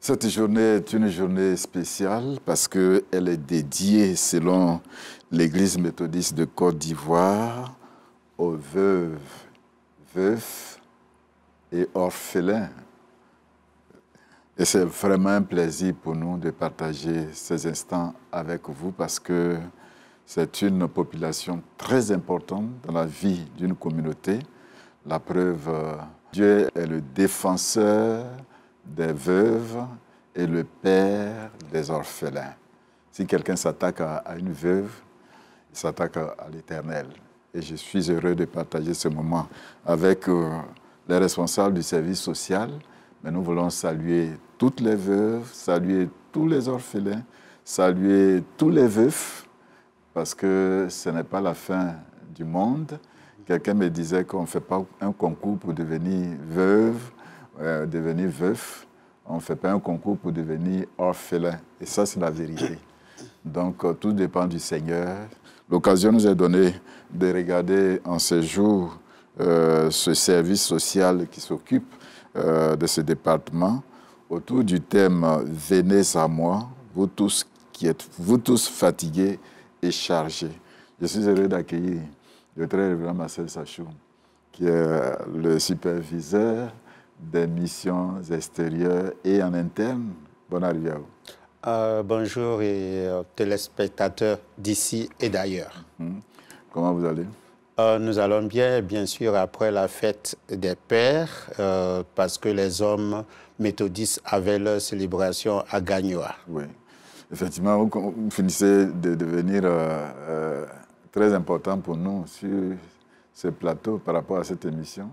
Cette journée est une journée spéciale parce qu'elle est dédiée, selon l'Église méthodiste de Côte d'Ivoire, aux veuves, veufs et orphelins. Et c'est vraiment un plaisir pour nous de partager ces instants avec vous parce que c'est une population très importante dans la vie d'une communauté. La preuve, Dieu est le défenseur des veuves et le père des orphelins. Si quelqu'un s'attaque à une veuve, il s'attaque à l'Éternel. Et je suis heureux de partager ce moment avec les responsables du service social. Mais nous voulons saluer toutes les veuves, saluer tous les orphelins, saluer tous les veufs, parce que ce n'est pas la fin du monde. Quelqu'un me disait qu'on ne fait pas un concours pour devenir veuve, devenir veuf. On ne fait pas un concours pour devenir orphelin. Et ça, c'est la vérité. Donc, tout dépend du Seigneur. L'occasion nous est donnée de regarder en ce jour ce service social qui s'occupe de ce département autour du thème « Venez à moi, vous tous qui êtes, vous tous fatigués et chargés ». Je suis heureux d'accueillir le très révérend Marcel Sachou, qui est le superviseur des missions extérieures et en interne. Bonne arrivée à vous. Bonjour et téléspectateurs d'ici et d'ailleurs. Comment vous allez? Nous allons bien sûr, après la fête des pères, parce que les hommes méthodistes avaient leur célébration à Gagnoa. Oui, effectivement, vous finissez de devenir très important pour nous sur ce plateau par rapport à cette émission.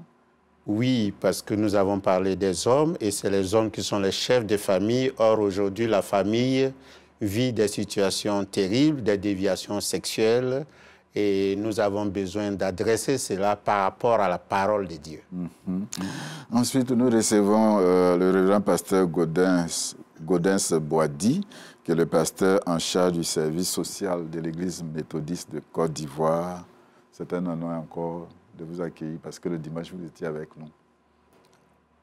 Oui, parce que nous avons parlé des hommes et c'est les hommes qui sont les chefs de famille. Or, aujourd'hui, la famille vit des situations terribles, des déviations sexuelles et nous avons besoin d'adresser cela par rapport à la parole de Dieu. Ensuite, nous recevons le révérend pasteur Gaudens Boadi, qui est le pasteur en charge du service social de l'Église méthodiste de Côte d'Ivoire. C'est un honneur encore de vous accueillir parce que le dimanche, vous étiez avec nous.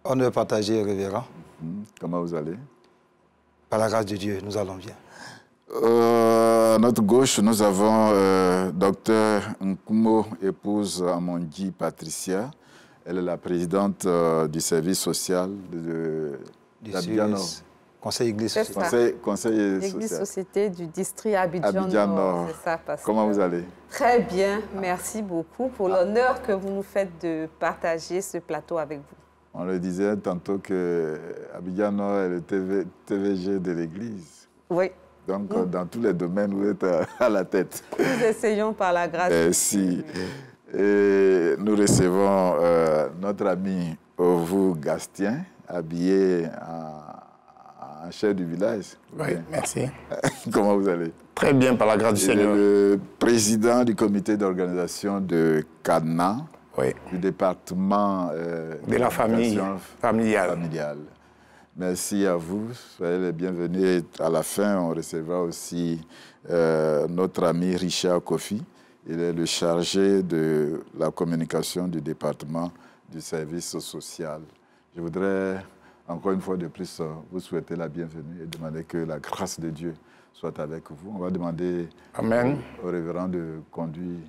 Honneur partagé, révérend. Comment vous allez? Par la grâce de Dieu, nous allons bien. À notre gauche, nous avons Dr Nkumo, épouse Amondi Patricia. Elle est la présidente du service social d'Abidjan Nord. Conseil Église Société. Conseil Église Société du district Abidjan Nord. C'est ça, Pasteur. Comment vous allez? Très bien, merci beaucoup pour l'honneur que vous nous faites de partager ce plateau avec vous. On le disait tantôt que Abidjan Nord est le TVG de l'Église. Oui. Donc, dans tous les domaines, vous êtes à la tête. Nous essayons par la grâce de Dieu. Et nous recevons notre ami Ovu Gastien, habillé en chef du village. Oui, merci. Comment vous allez? Très bien, par la grâce du Seigneur. Le président du comité d'organisation de Cana, oui, du département de la famille familiale. Merci à vous, soyez les bienvenus. À la fin, on recevra aussi notre ami Richard Kofi. Il est le chargé de la communication du département du service social. Je voudrais, encore une fois de plus, vous souhaiter la bienvenue et demander que la grâce de Dieu soit avec vous. On va demander Amen. Au révérend de conduire,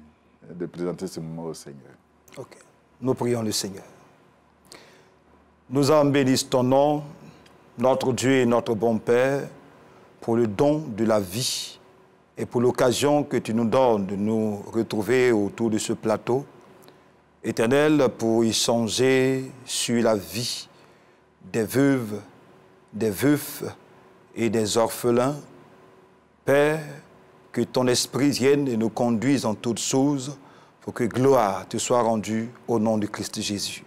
de présenter ce moment au Seigneur. Ok. Nous prions le Seigneur. Nous en bénissons ton nom, notre Dieu et notre bon Père, pour le don de la vie et pour l'occasion que tu nous donnes de nous retrouver autour de ce plateau. Éternel, pour échanger sur la vie des veuves, des veufs et des orphelins. Père, que ton esprit vienne et nous conduise en toutes choses pour que gloire te soit rendue au nom de Christ Jésus.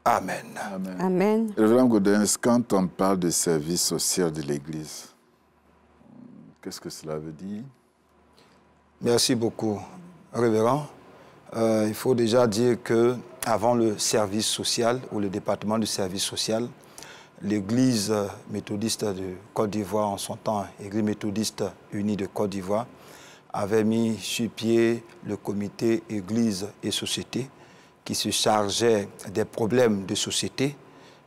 Amen. Amen. Amen. Révérend Gaudens, quand on parle de service social de l'Église, qu'est-ce que cela veut dire? Merci beaucoup, révérend. Il faut déjà dire qu'avant le service social ou le département du service social, l'Église méthodiste de Côte d'Ivoire, en son temps, Église méthodiste unie de Côte d'Ivoire, avait mis sur pied le comité Église et Société qui se chargeait des problèmes de société,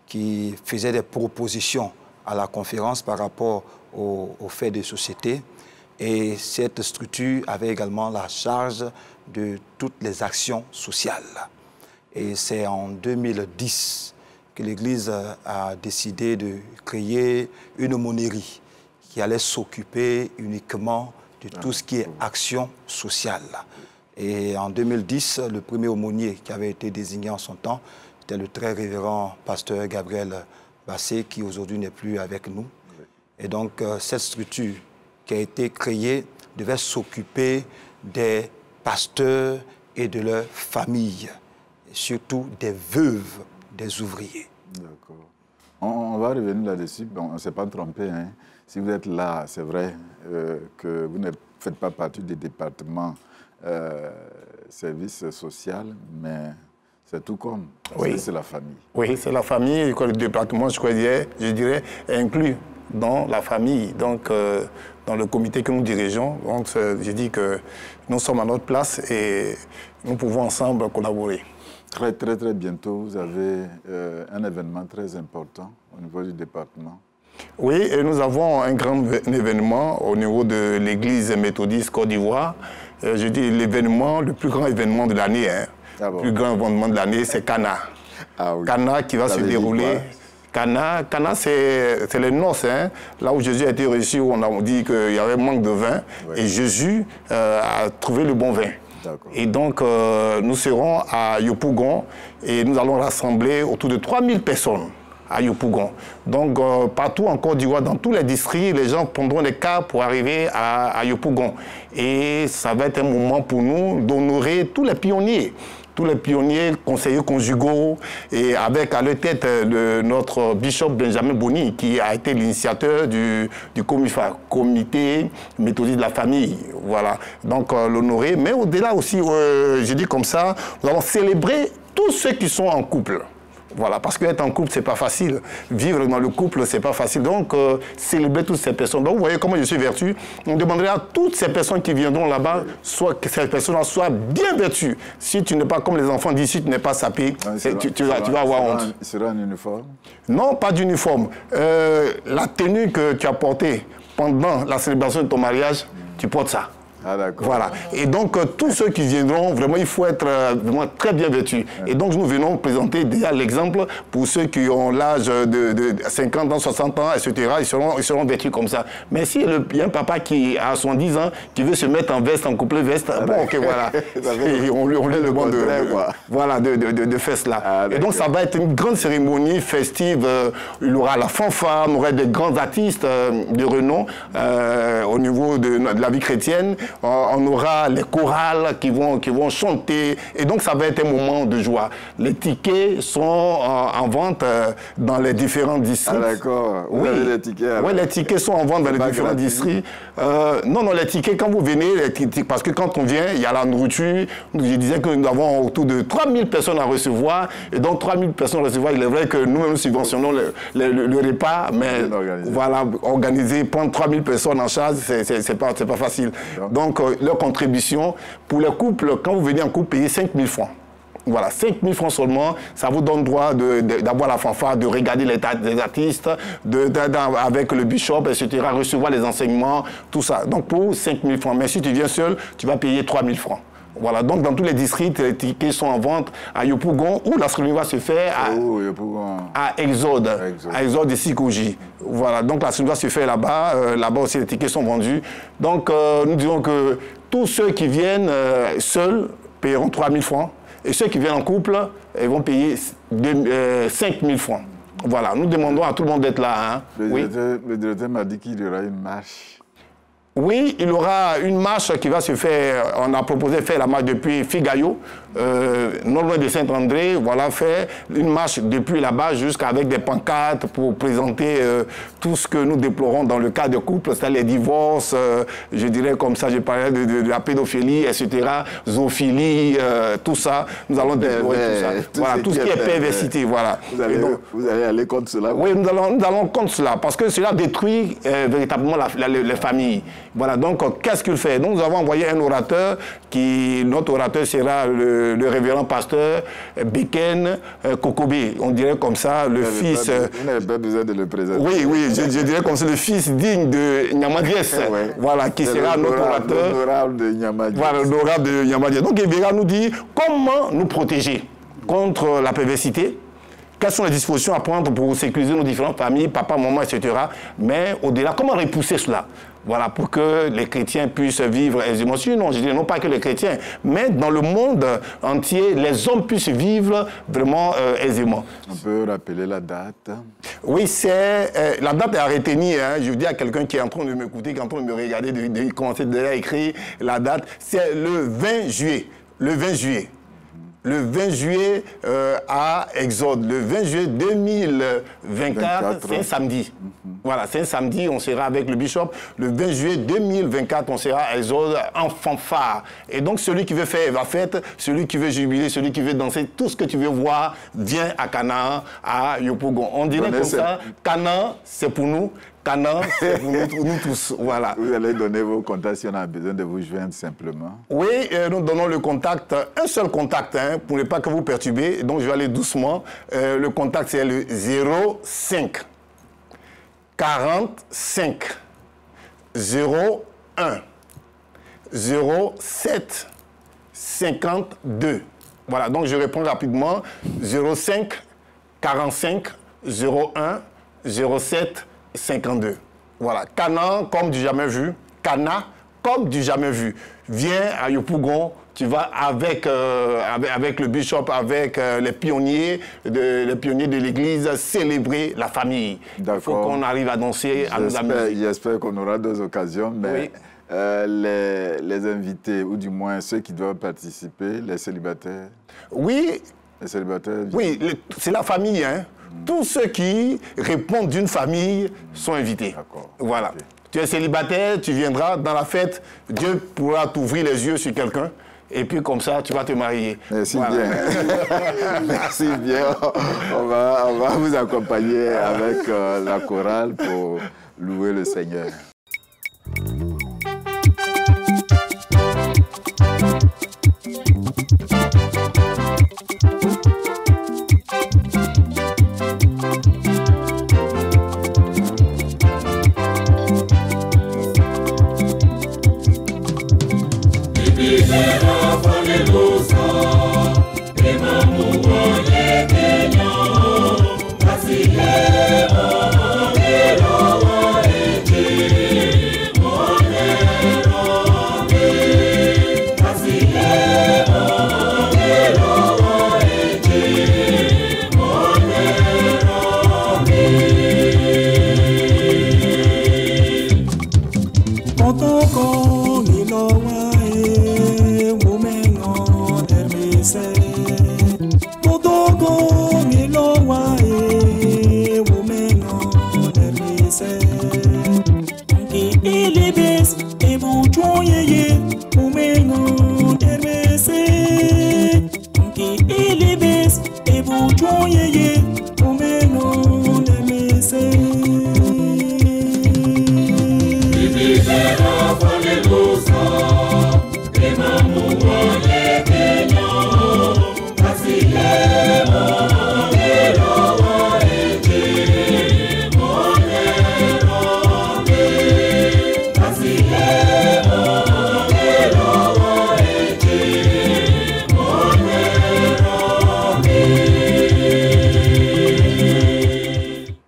qui faisait des propositions à la conférence par rapport aux faits de société. Et cette structure avait également la charge de toutes les actions sociales. Et c'est en 2010 que l'Église a décidé de créer une aumônerie qui allait s'occuper uniquement de tout ce qui est action sociale. Et en 2010, le premier aumônier qui avait été désigné en son temps, c'était le très révérend pasteur Gabriel Bassé, qui aujourd'hui n'est plus avec nous. Et donc, cette structure qui a été créée devait s'occuper des pasteurs et de leurs familles, et surtout des veuves des ouvriers. D'accord. On va revenir là-dessus. Bon, on ne s'est pas trompé. Hein. Si vous êtes là, c'est vrai que vous ne faites pas partie du département service social, mais c'est tout comme. Oui. C'est la famille. Oui, c'est la famille. Et que le département, je dirais, est inclus dans la famille. Donc, dans le comité que nous dirigeons, donc, je dis que nous sommes à notre place et nous pouvons ensemble collaborer. Très, très, très bientôt, vous avez un événement très important au niveau du département. Oui, et nous avons un grand événement au niveau de l'Église méthodiste Côte d'Ivoire. Je dis l'événement, le plus grand événement de l'année. Hein. Ah bon. Le plus grand événement de l'année, c'est Cana. Ah oui. Cana qui va se dérouler. Cana, c'est les noces, hein, là où Jésus a été reçu, où on a dit qu'il y avait manque de vin, oui. Et Jésus a trouvé le bon vin. Et donc, nous serons à Yopougon et nous allons rassembler autour de 3000 personnes à Yopougon. Donc, partout en Côte d'Ivoire, dans tous les districts, les gens prendront des cars pour arriver à Yopougon. Et ça va être un moment pour nous d'honorer tous les pionniers, conseillers conjugaux, et avec à leur tête notre bishop Benjamin Boni, qui a été l'initiateur du COMIFA, Comité méthodiste de la famille. Voilà, donc l'honorer. Mais au-delà aussi, je dis comme ça, nous allons célébrer tous ceux qui sont en couple. Voilà, parce qu'être en couple, c'est pas facile. Vivre dans le couple, c'est pas facile. Donc, célébrer toutes ces personnes. Donc, vous voyez comment je suis vertu. On demanderait à toutes ces personnes qui viendront là-bas, que ces personnes soient bien vertues. Si tu n'es pas comme les enfants d'ici, tu n'es pas sapé, tu vas avoir honte. Il sera en uniforme? Non, pas d'uniforme. La tenue que tu as portée pendant la célébration de ton mariage, tu portes ça. Ah, d'accord. Voilà. Et donc, tous ceux qui viendront, vraiment, il faut être vraiment très bien vêtus. Et donc, nous venons présenter déjà l'exemple pour ceux qui ont l'âge de 50 ans, 60 ans, etc. Ils seront vêtus comme ça. Mais s'il y a un papa qui a 70 ans, qui veut se mettre en veste, en couplet veste, bon, ok, voilà. Et on lui demande de faire cela. Ah, et donc, ça va être une grande cérémonie festive. Il y aura la fanfare, on aura des grands artistes de renom au niveau de la vie chrétienne. On aura les chorales qui vont chanter. Et donc, ça va être un moment de joie. Les tickets sont en vente dans les différents districts. Ah, d'accord. Oui, les tickets. Oui, les tickets sont en vente dans les différents districts. Non, les tickets, quand vous venez, parce que quand on vient, il y a la nourriture. Je disais que nous avons autour de 3000 personnes à recevoir. Et donc, 3000 personnes à recevoir, il est vrai que nous-mêmes subventionnons le repas. Mais voilà, organiser, prendre 3000 personnes en charge, c'est pas facile. Donc, leur contribution, pour les couples, quand vous venez en couple, payez 5000 francs. Voilà, 5000 francs seulement, ça vous donne droit d'avoir la fanfare, de regarder les artistes, avec le bishop, etc., recevoir les enseignements, tout ça. Donc, pour 5000 francs. Mais si tu viens seul, tu vas payer 3000 francs. Voilà, donc dans tous les districts, les tickets sont en vente à Yopougon, où la cérémonie va se faire à Exode, à Exode de Sikoji. Voilà, donc la cérémonie va se faire là-bas. Là-bas aussi, les tickets sont vendus. Donc, nous disons que tous ceux qui viennent seuls paieront 3000 francs. Et ceux qui viennent en couple, ils vont payer 5000 francs. Voilà, nous demandons à tout le monde d'être là. Hein. Le directeur m'a dit qu'il y aura une marche. Oui, il y aura une marche qui va se faire. On a proposé de faire la marche depuis Figayo, non loin de Saint-André. Voilà, faire une marche depuis là-bas jusqu'avec des pancartes pour présenter tout ce que nous déplorons dans le cas de couple, c'est-à-dire les divorces, je dirais comme ça, je parlais de la pédophilie, etc., zoophilie, tout ça. Nous allons déplorer tout ça. Voilà, tout ce qui est perversité, voilà. Vous allez aller contre cela? Oui, nous allons contre cela, parce que cela détruit véritablement les familles. Voilà, donc qu'est-ce qu'il fait? Donc nous avons envoyé un orateur, notre orateur sera le révérend pasteur Beken Kokobé, on dirait comme ça, le fils... Vous n'avez pas besoin de le présenter. Oui, je dirais comme ça, le fils digne de Nyamadiès, voilà, qui sera notre orateur. L'honorable de Nyamadiès. Voilà, l'honorable de Nyamadiès. Donc il viendra nous dire comment nous protéger contre la perversité. Quelles sont les dispositions à prendre pour sécuriser nos différentes familles, papa, maman, etc. Mais au-delà, comment repousser cela? Voilà, pour que les chrétiens puissent vivre aisément. Sinon, je dis non pas que les chrétiens, mais dans le monde entier, les hommes puissent vivre vraiment aisément. On peut rappeler la date? Oui, la date est à retenir. Hein. Je dis à quelqu'un qui est en train de m'écouter, qui est en train de me regarder, de commencer déjà à écrire la date. C'est le 20 juillet. Le 20 juillet. Le 20 juillet à Exode, le 20 juillet 2024, c'est un samedi. Voilà, c'est un samedi, on sera avec le bishop. Le 20 juillet 2024, on sera à Exode en fanfare. Et donc, celui qui veut faire la fête, celui qui veut jubiler, celui qui veut danser, tout ce que tu veux voir, viens à Canaan, à Yopougon. On dirait comme ça, Canaan, c'est pour nous. Canaan, c'est pour nous tous. Voilà. Vous allez donner vos contacts si on a besoin de vous joindre simplement. Oui, nous donnons le contact, un seul contact, hein, pour ne pas que vous perturbez. Donc, je vais aller doucement. Le contact, c'est le 05 45 01 07 52. Voilà, donc je réponds rapidement. 05 45 01 07 52. Voilà, Canaan comme du jamais vu. Cana comme du jamais vu. Viens à Yopougon, tu vas avec le bishop, avec les pionniers de l'église, célébrer la famille. Il faut qu'on arrive à danser, à nous amuser. J'espère qu'on aura d'autres occasions, mais oui. Les invités, ou du moins ceux qui doivent participer, les célibataires. Oui. Les célibataires. Oui, c'est la famille, hein. Tous ceux qui répondent d'une famille sont invités. Voilà. Okay. Tu es célibataire, tu viendras dans la fête, Dieu pourra t'ouvrir les yeux sur quelqu'un, et puis comme ça, tu vas te marier. Merci bien. Merci bien. On va vous accompagner avec la chorale pour louer le Seigneur.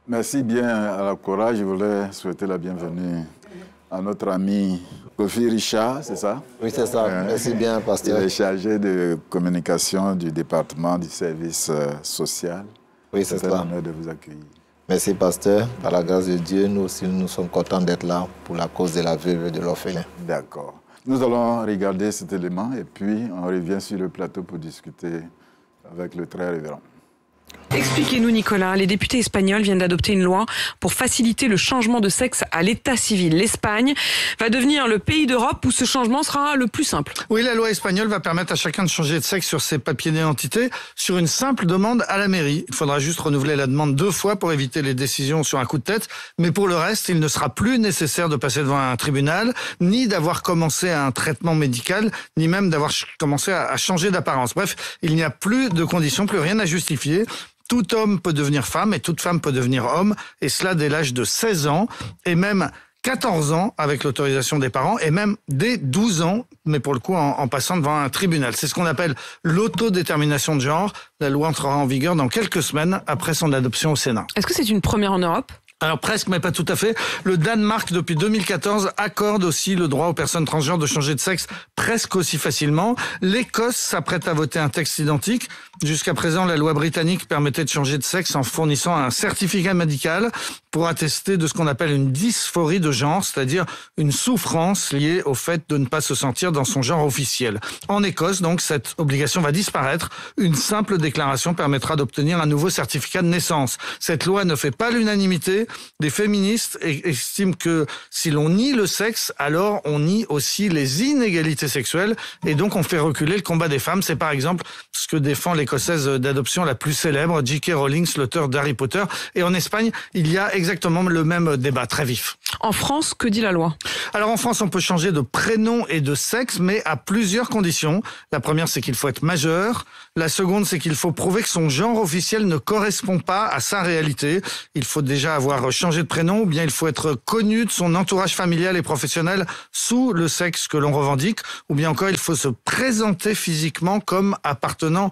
Merci bien à la chorale. Je voulais souhaiter la bienvenue à notre ami Kofi Richard, c'est ça? Oui, c'est ça. Merci bien, pasteur. Il est chargé de communication du département du service social. Oui, c'est ça. C'est un honneur de vous accueillir. Merci, pasteur. Par la grâce de Dieu, nous aussi, nous sommes contents d'être là pour la cause de la veuve et de l'orphelin. D'accord. Nous allons regarder cet élément et puis on revient sur le plateau pour discuter avec le très révérend. Expliquez-nous, Nicolas. Les députés espagnols viennent d'adopter une loi pour faciliter le changement de sexe à l'état civil. L'Espagne va devenir le pays d'Europe où ce changement sera le plus simple. Oui, la loi espagnole va permettre à chacun de changer de sexe sur ses papiers d'identité sur une simple demande à la mairie. Il faudra juste renouveler la demande 2 fois pour éviter les décisions sur un coup de tête. Mais pour le reste, il ne sera plus nécessaire de passer devant un tribunal, ni d'avoir commencé un traitement médical, ni même d'avoir commencé à changer d'apparence. Bref, il n'y a plus de conditions, plus rien à justifier. Tout homme peut devenir femme et toute femme peut devenir homme, et cela dès l'âge de 16 ans, et même 14 ans avec l'autorisation des parents, et même dès 12 ans, mais pour le coup en passant devant un tribunal. C'est ce qu'on appelle l'autodétermination de genre. La loi entrera en vigueur dans quelques semaines après son adoption au Sénat. Est-ce que c'est une première en Europe ? Alors presque, mais pas tout à fait. Le Danemark, depuis 2014, accorde aussi le droit aux personnes transgenres de changer de sexe presque aussi facilement. L'Écosse s'apprête à voter un texte identique. Jusqu'à présent, la loi britannique permettait de changer de sexe en fournissant un certificat médical pour attester de ce qu'on appelle une dysphorie de genre, c'est-à-dire une souffrance liée au fait de ne pas se sentir dans son genre officiel. En Écosse, donc, cette obligation va disparaître. Une simple déclaration permettra d'obtenir un nouveau certificat de naissance. Cette loi ne fait pas l'unanimité. Des féministes estiment que si l'on nie le sexe, alors on nie aussi les inégalités sexuelles et donc on fait reculer le combat des femmes. C'est par exemple ce que défend l'Écossaise d'adoption la plus célèbre, J.K. Rowling, l'auteur d'Harry Potter. Et en Espagne, il y a exactement le même débat très vif. En France, que dit la loi ? Alors en France, on peut changer de prénom et de sexe, mais à plusieurs conditions. La première, c'est qu'il faut être majeur. La seconde, c'est qu'il faut prouver que son genre officiel ne correspond pas à sa réalité. Il faut déjà avoir changé de prénom, ou bien il faut être connu de son entourage familial et professionnel sous le sexe que l'on revendique, ou bien encore il faut se présenter physiquement comme appartenant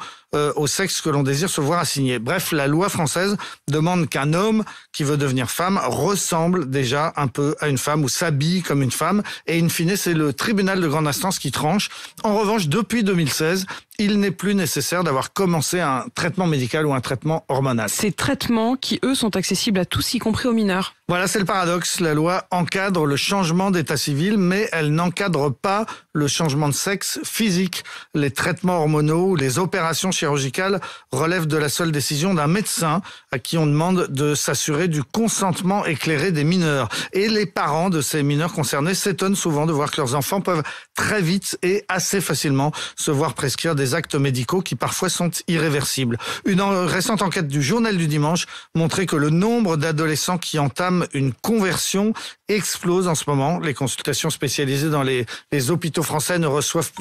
au sexe que l'on désire se voir assigner. Bref, la loi française demande qu'un homme qui veut devenir femme ressemble déjà un peu à une femme ou s'habille comme une femme. Et in fine, c'est le tribunal de grande instance qui tranche. En revanche, depuis 2016, il n'est plus nécessaire d'avoir commencé un traitement médical ou un traitement hormonal. Ces traitements qui, eux, sont accessibles à tous, y compris aux mineurs. Voilà, c'est le paradoxe. La loi encadre le changement d'état civil, mais elle n'encadre pas le changement de sexe physique. Les traitements hormonaux ou les opérations chirurgicales relèvent de la seule décision d'un médecin à qui on demande de s'assurer du consentement éclairé des mineurs. Et les parents de ces mineurs concernés s'étonnent souvent de voir que leurs enfants peuvent très vite et assez facilement se voir prescrire des actes médicaux qui parfois sont irréversibles. Une récente enquête du Journal du Dimanche montrait que le nombre d'adolescents qui entament une conversion explose en ce moment. Les consultations spécialisées dans les hôpitaux français ne reçoivent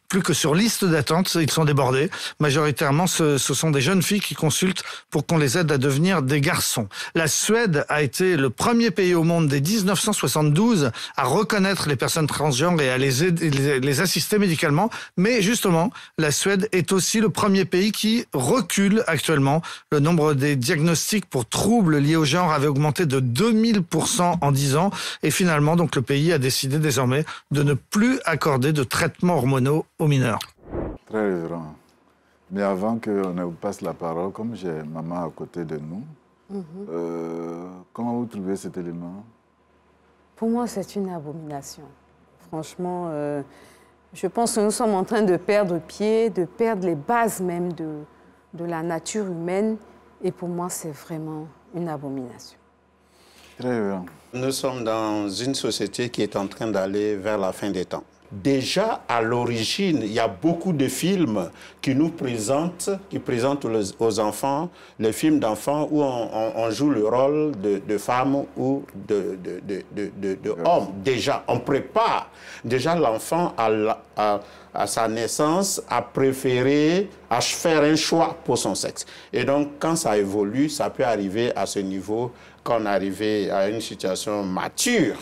plus que sur liste d'attente. Ils sont débordés. Majoritairement, ce sont des jeunes filles qui consultent pour qu'on les aide à devenir des garçons. La Suède a été le premier pays au monde dès 1972 à reconnaître les personnes transgenres et à les assister médicalement. Mais justement, la Suède est aussi le premier pays qui recule actuellement. Le nombre des diagnostics pour troubles liés au genre avait augmenté de 2000% en 10 ans. Et finalement, donc, le pays a décidé désormais de ne plus accorder de traitements hormonaux aux mineurs. Très révérend. Mais avant qu'on ne vous passe la parole, comme j'ai maman à côté de nous, comment vous trouvez cet élément? Pour moi, c'est une abomination. Franchement, je pense que nous sommes en train de perdre pied, de perdre les bases même de la nature humaine. Et pour moi, c'est vraiment une abomination. Très bien. Nous sommes dans une société qui est en train d'aller vers la fin des temps. Déjà, à l'origine, il y a beaucoup de films qui nous présentent, aux enfants, les films d'enfants où on joue le rôle de femme ou de homme. Déjà, on prépare. Déjà, l'enfant, à sa naissance, a préféré faire un choix pour son sexe. Et donc, quand ça évolue, ça peut arriver à ce niveau qu'on arrive à une situation mature.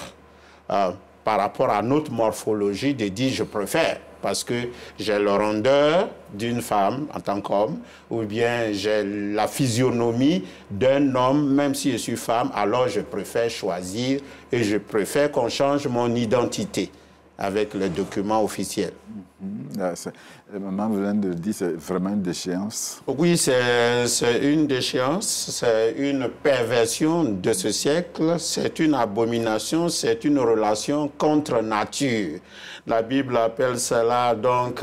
Par rapport à notre morphologie, de dire je préfère, parce que j'ai la rondeur d'une femme en tant qu'homme, ou bien j'ai la physionomie d'un homme, même si je suis femme, alors je préfère choisir et je préfère qu'on change mon identité avec les documents officiels. Maman vient de dire que c'est vraiment une déchéance. Oui, c'est une déchéance, c'est une perversion de ce siècle, c'est une abomination, c'est une relation contre nature. La Bible appelle cela donc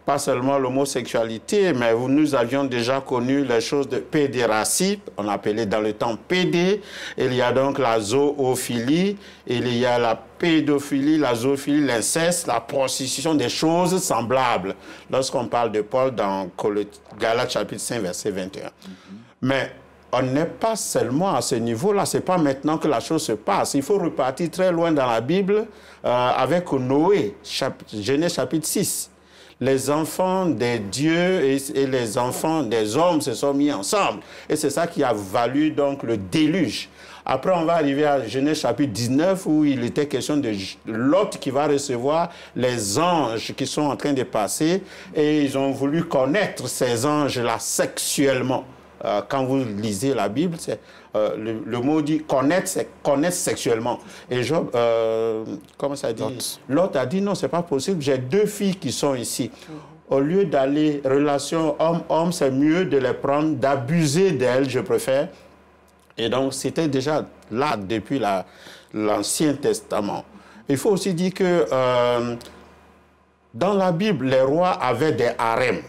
pas seulement l'homosexualité, mais nous avions déjà connu les choses de pédératie, on appelait dans le temps pédé. Il y a donc la zoophilie, il y a la pédophilie, la zoophilie, l'inceste, la prostitution, des choses semblables. Lorsqu'on parle de Paul dans Galates chapitre 5, verset 21. Mais on n'est pas seulement à ce niveau-là, ce n'est pas maintenant que la chose se passe. Il faut repartir très loin dans la Bible avec Noé, Genèse chapitre 6. Les enfants des dieux et les enfants des hommes se sont mis ensemble. Et c'est ça qui a valu donc le déluge. Après, on va arriver à Genèse chapitre 19 où il était question de Lot qui va recevoir les anges qui sont en train de passer. Et ils ont voulu connaître ces anges-là sexuellement. Quand vous lisez la Bible, le mot dit connaître, c'est connaître sexuellement. Et Job, comment ça dit? Lot a dit non, c'est pas possible, j'ai 2 filles qui sont ici. Au lieu d'aller relation homme-homme, c'est mieux de les prendre, d'abuser d'elles, je préfère. Et donc, c'était déjà là depuis l'Ancien Testament. Il faut aussi dire que dans la Bible, les rois avaient des harems,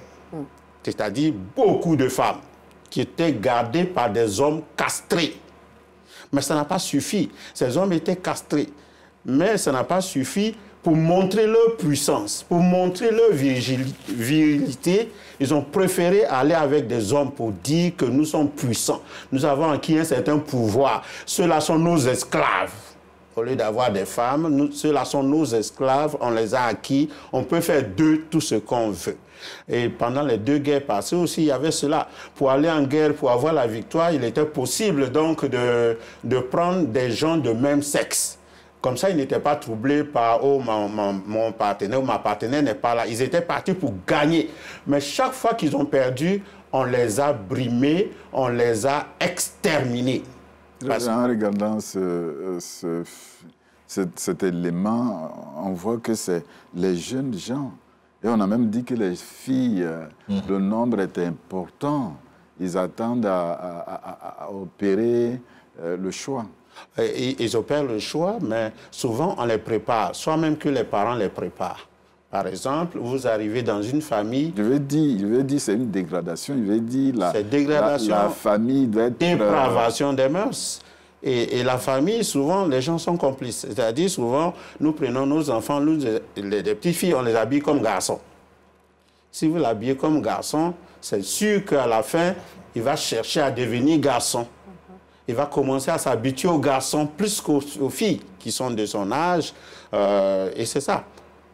c'est-à-dire beaucoup de femmes qui étaient gardés par des hommes castrés. Mais ça n'a pas suffi. Ces hommes étaient castrés. Mais ça n'a pas suffi pour montrer leur puissance, pour montrer leur virilité. Ils ont préféré aller avec des hommes pour dire que nous sommes puissants. Nous avons acquis un certain pouvoir. Ceux-là sont nos esclaves. Au lieu d'avoir des femmes, ceux-là sont nos esclaves, on les a acquis. On peut faire d'eux tout ce qu'on veut. Et pendant les 2 guerres passées aussi, il y avait cela. Pour aller en guerre, pour avoir la victoire, il était possible donc de prendre des gens de même sexe. Comme ça, ils n'étaient pas troublés par « oh, mon partenaire ou ma partenaire n'est pas là ». Ils étaient partis pour gagner. Mais chaque fois qu'ils ont perdu, on les a brimés, on les a exterminés. En regardant cet élément, on voit que c'est les jeunes gens. Et on a même dit que les filles, le nombre est important. Ils attendent à opérer le choix. Ils opèrent le choix, mais souvent on les prépare, soit même que les parents les préparent. Par exemple, vous arrivez dans une famille... Je veux dire c'est une dégradation. Je veux dire la famille doit être... Dépravation des mœurs. Et la famille, souvent, les gens sont complices. C'est-à-dire, souvent, nous prenons nos enfants, les petites filles, on les habille comme garçons. Si vous l'habillez comme garçon, c'est sûr qu'à la fin, il va chercher à devenir garçon. Il va commencer à s'habituer aux garçons plus qu'aux filles qui sont de son âge. Et c'est ça.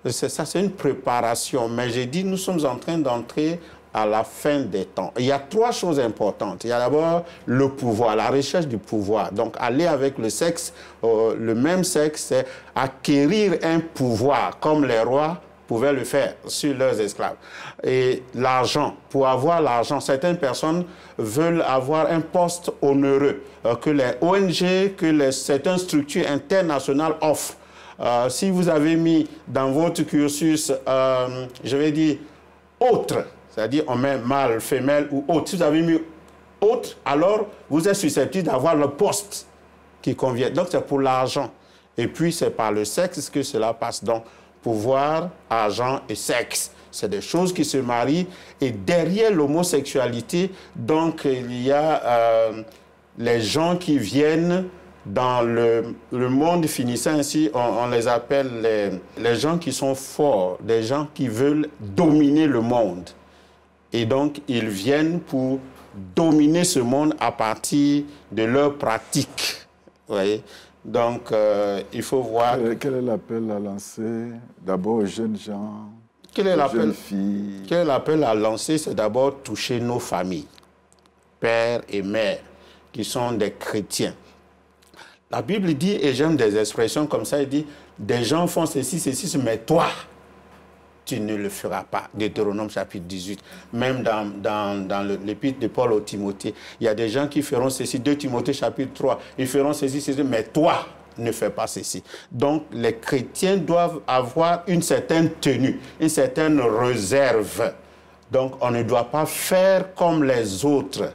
C'est une préparation. Mais j'ai dit, nous sommes en train d'entrer à la fin des temps. Il y a 3 choses importantes. Il y a d'abord le pouvoir, la recherche du pouvoir. Donc, aller avec le sexe, le même sexe, c'est acquérir un pouvoir, comme les rois pouvaient le faire sur leurs esclaves. Et l'argent, pour avoir l'argent, certaines personnes veulent avoir un poste onéreux que les ONG, que certaines structures internationales offrent. Si vous avez mis dans votre cursus, je vais dire, autre, c'est-à-dire on met mâle, femelle ou autre. Si vous avez mis autre, alors vous êtes susceptible d'avoir le poste qui convient. Donc c'est pour l'argent. Et puis c'est par le sexe que cela passe. Donc pouvoir, argent et sexe. C'est des choses qui se marient. Et derrière l'homosexualité, donc il y a les gens qui viennent dans le monde finissant ainsi, on les appelle les gens qui sont forts, des gens qui veulent dominer le monde. Et donc, ils viennent pour dominer ce monde à partir de leurs pratiques. Vous voyez? Donc, il faut voir... Quel est l'appel à lancer d'abord aux jeunes gens, aux jeunes filles? Quel est l'appel à lancer? C'est d'abord toucher nos familles, pères et mères, qui sont des chrétiens. La Bible dit, et j'aime des expressions comme ça, il dit, des gens font ceci, mais toi, tu ne le feras pas. Deutéronome chapitre 18. Même dans l'épître de Paul au Timothée, il y a des gens qui feront ceci. 2 Timothée chapitre 3, ils feront ceci, mais toi, ne fais pas ceci. Donc, les chrétiens doivent avoir une certaine tenue, une certaine réserve. Donc, on ne doit pas faire comme les autres.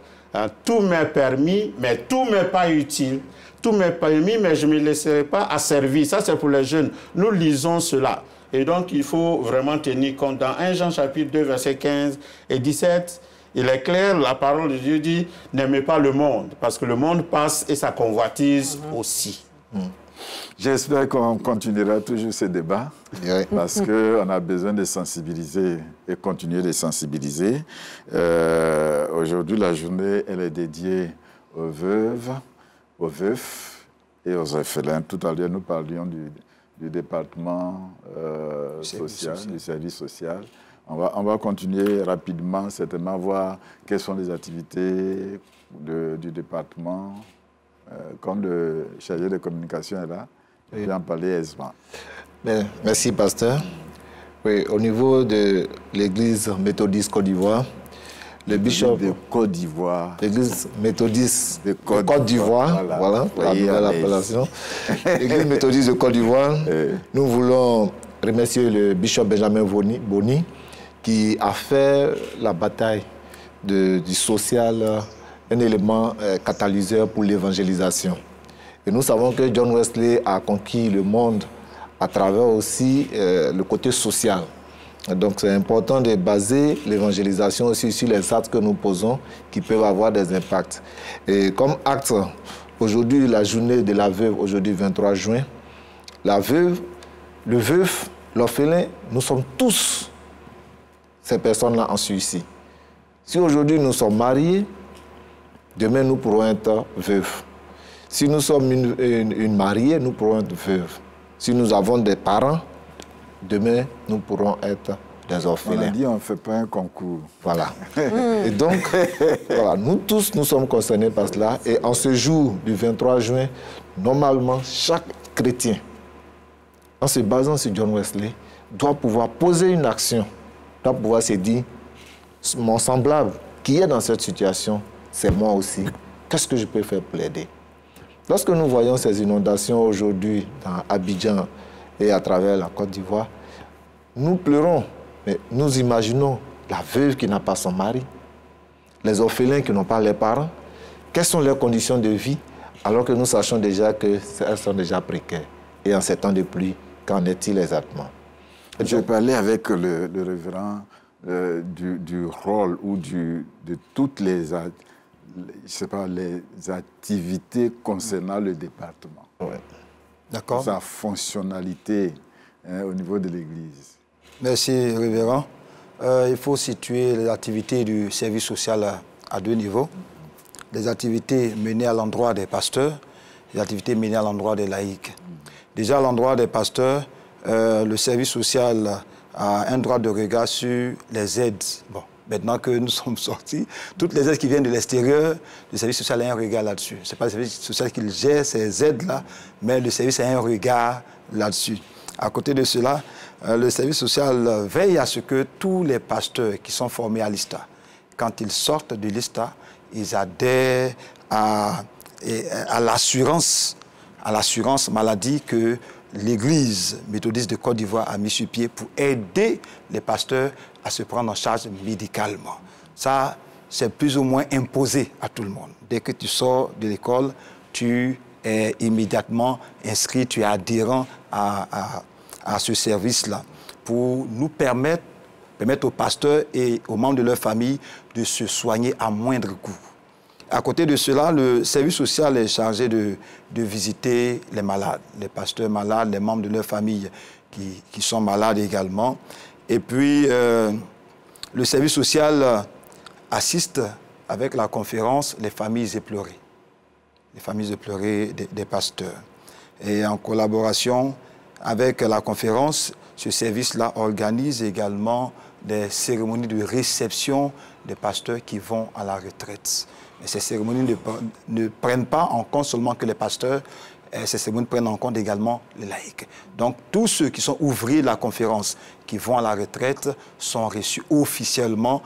Tout m'est permis, mais tout m'est pas utile. Tout m'est permis, mais je ne me laisserai pas asservir. Ça, c'est pour les jeunes. Nous lisons cela. Et donc, il faut vraiment tenir compte. Dans 1 Jean chapitre 2, versets 15 et 17, il est clair, la parole de Dieu dit « N'aimez pas le monde, parce que le monde passe et sa convoitise aussi. J'espère qu'on continuera toujours ce débat parce qu'on a besoin de sensibiliser et continuer de sensibiliser. Aujourd'hui, la journée, elle est dédiée aux veuves, aux veufs et aux orphelins. Tout à l'heure, nous parlions du département social, du service social. On va continuer rapidement, certainement, voir quelles sont les activités du département. Comme le chargé de communication est là, il peut en parler aisément. Merci, pasteur. Oui, au niveau de l'église méthodiste Côte d'Ivoire, le bishop de Côte d'Ivoire. L'église méthodiste de Côte d'Ivoire, voilà, la nouvelle appellation. L'église méthodiste de Côte d'Ivoire, nous voulons remercier le bishop Benjamin Boni qui a fait la bataille du social un élément catalyseur pour l'évangélisation. Et nous savons que John Wesley a conquis le monde à travers aussi le côté social. Donc c'est important de baser l'évangélisation aussi sur les actes que nous posons qui peuvent avoir des impacts. Et comme acte, aujourd'hui, la journée de la veuve, aujourd'hui 23 juin, la veuve, le veuf, l'orphelin, nous sommes tous ces personnes-là en suicide. Si aujourd'hui nous sommes mariés, demain nous pourrons être veufs. Si nous sommes une mariée, nous pourrons être veuves. Si nous avons des parents, demain nous pourrons être des orphelins. On a dit on ne fait pas un concours. Voilà. Et donc, voilà, nous tous, nous sommes concernés par cela. Et en ce jour du 23 juin, normalement, chaque chrétien, en se basant sur John Wesley, doit pouvoir poser une action, doit pouvoir se dire, mon semblable qui est dans cette situation, c'est moi aussi. Qu'est-ce que je peux faire pour l'aider? Lorsque nous voyons ces inondations aujourd'hui dans Abidjan et à travers la Côte d'Ivoire, nous pleurons, mais nous imaginons la veuve qui n'a pas son mari, les orphelins qui n'ont pas les parents. Quelles sont leurs conditions de vie alors que nous sachons déjà qu'elles sont déjà précaires? Et en ces temps de pluie, qu'en est-il exactement? Je parlais avec le révérend du rôle ou de toutes les activités concernant le département. Ouais. D'accord. Sa fonctionnalité au niveau de l'Église. Merci, révérend. Il faut situer les activités du service social à deux niveaux. Les activités menées à l'endroit des pasteurs, les activités menées à l'endroit des laïcs. Déjà, à l'endroit des pasteurs, le service social a un droit de regard sur les aides. Bon, maintenant que nous sommes sortis, toutes les aides qui viennent de l'extérieur, le service social a un regard là-dessus. Ce n'est pas le service social qui gère ces aides-là, mais le service a un regard là-dessus. À côté de cela, le service social veille à ce que tous les pasteurs qui sont formés à l'ISTA, quand ils sortent de l'ISTA, ils adhèrent à l'assurance maladie que l'Église méthodiste de Côte d'Ivoire a mis sur pied pour aider les pasteurs à se prendre en charge médicalement. Ça, c'est plus ou moins imposé à tout le monde. Dès que tu sors de l'école, tu es immédiatement inscrit, tu es adhérent à ce service-là pour nous permettre aux pasteurs et aux membres de leur famille de se soigner à moindre coût. À côté de cela, le service social est chargé de visiter les malades, les pasteurs malades, les membres de leur famille qui sont malades également. Et puis, le service social assiste avec la conférence les familles éplorées. Les familles éplorées des pasteurs. Et en collaboration avec la conférence, ce service-là organise également des cérémonies de réception des pasteurs qui vont à la retraite. Et ces cérémonies ne prennent pas en compte seulement que les pasteurs, ces cérémonies prennent en compte également les laïcs. Donc tous ceux qui sont ouvriers de la conférence, qui vont à la retraite, sont reçus officiellement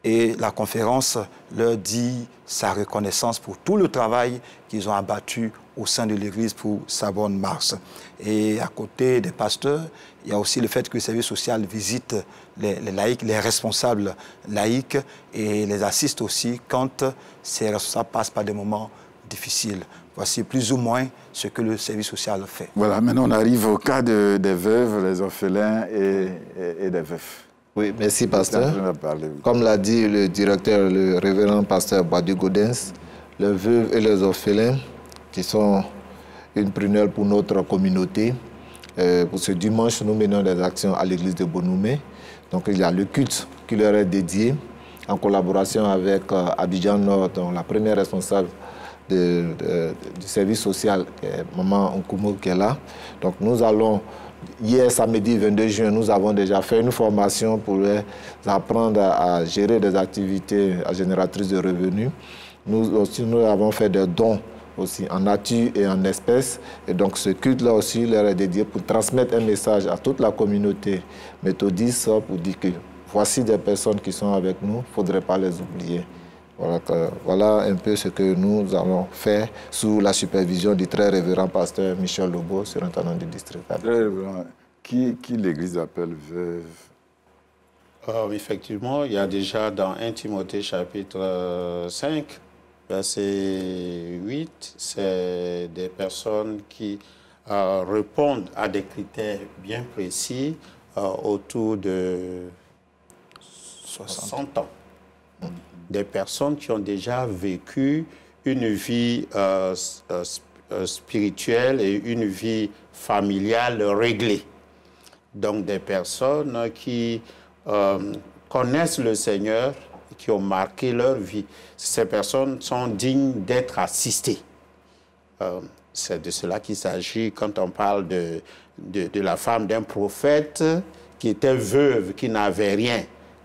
et la conférence leur dit sa reconnaissance pour tout le travail qu'ils ont abattu au sein de l'Église pour sa bonne marche. Et à côté des pasteurs, il y a aussi le fait que le service social visite les laïcs, les responsables laïcs et les assiste aussi quand ces responsables passent par des moments difficiles. Voici plus ou moins ce que le service social fait. Voilà, maintenant on arrive au cas des veuves, les orphelins et des veufs. Oui, merci pasteur. Comme l'a dit le directeur, le révérend pasteur Badu Gaudens, les veuves et les orphelins qui sont une prunelle pour notre communauté. Pour ce dimanche, nous menons des actions à l'église de Bonoumé. Donc il y a le culte qui leur est dédié en collaboration avec Abidjan Nord, dont la première responsable du service social, Maman Nkumo, qui est là. Donc nous allons, hier samedi 22 juin, nous avons déjà fait une formation pour les apprendre à gérer des activités génératrices de revenus. Nous aussi, nous avons fait des dons aussi en nature et en espèces. Et donc ce culte-là aussi leur est dédié pour transmettre un message à toute la communauté méthodiste pour dire que voici des personnes qui sont avec nous, il ne faudrait pas les oublier. Voilà un peu ce que nous allons faire sous la supervision du très révérend pasteur Michel Lobo, surintendant du district. Qui l'Église appelle veuve? Effectivement, il y a déjà dans 1 Timothée chapitre 5, verset 8, c'est des personnes qui répondent à des critères bien précis autour de 60 ans. Des personnes qui ont déjà vécu une vie spirituelle et une vie familiale réglée. Donc des personnes qui connaissent le Seigneur, qui ont marqué leur vie. Ces personnes sont dignes d'être assistées. C'est de cela qu'il s'agit quand on parle de la femme d'un prophète qui était veuve, qui n'avait rien,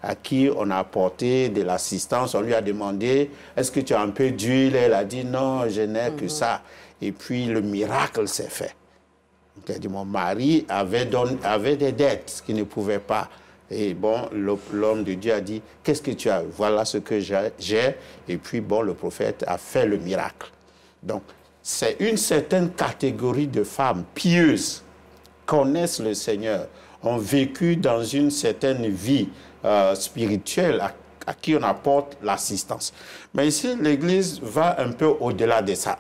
à qui on a apporté de l'assistance. On lui a demandé, est-ce que tu as un peu d'huile? Elle a dit, non, je n'ai que ça. Et puis le miracle s'est fait. Elle a dit, mon mari avait des dettes qu'il ne pouvait pas. Et bon, l'homme de Dieu a dit, qu'est-ce que tu as? Voilà ce que j'ai. Et puis bon, le prophète a fait le miracle. Donc, c'est une certaine catégorie de femmes pieuses, connaissent le Seigneur, ont vécu dans une certaine vie spirituelle à qui on apporte l'assistance. Mais ici, l'Église va un peu au-delà de ça.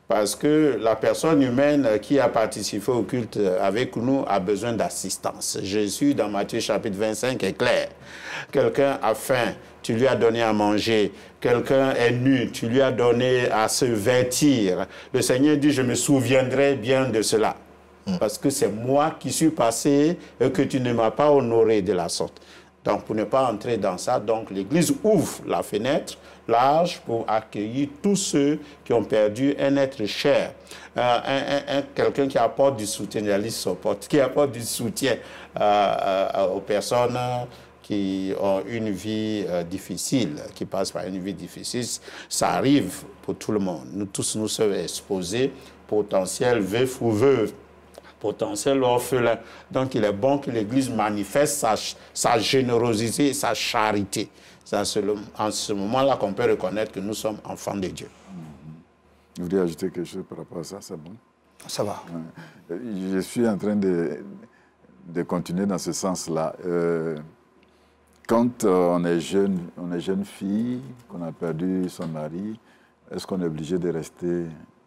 Parce que la personne humaine qui a participé au culte avec nous a besoin d'assistance. Jésus, dans Matthieu chapitre 25, est clair. Quelqu'un a faim, tu lui as donné à manger. Quelqu'un est nu, tu lui as donné à se vêtir. Le Seigneur dit, je me souviendrai bien de cela. Parce que c'est moi qui suis passé et que tu ne m'as pas honoré de la sorte. Donc, pour ne pas entrer dans ça, donc l'Église ouvre la fenêtre large pour accueillir tous ceux qui ont perdu un être cher. Quelqu'un qui apporte du soutien, qui apporte du soutien aux personnes qui ont une vie difficile, qui passent par une vie difficile. Ça arrive pour tout le monde. Nous tous, nous sommes exposés, potentiels veufs ou veuves, potentiel orphelin. Donc, il est bon que l'Église manifeste sa générosité et sa charité. C'est en ce moment-là qu'on peut reconnaître que nous sommes enfants de Dieu. Vous voulez ajouter quelque chose par rapport à ça? C'est bon? Ça va. Je suis en train de continuer dans ce sens-là. Quand on est jeune fille, qu'on a perdu son mari, est-ce qu'on est obligé de rester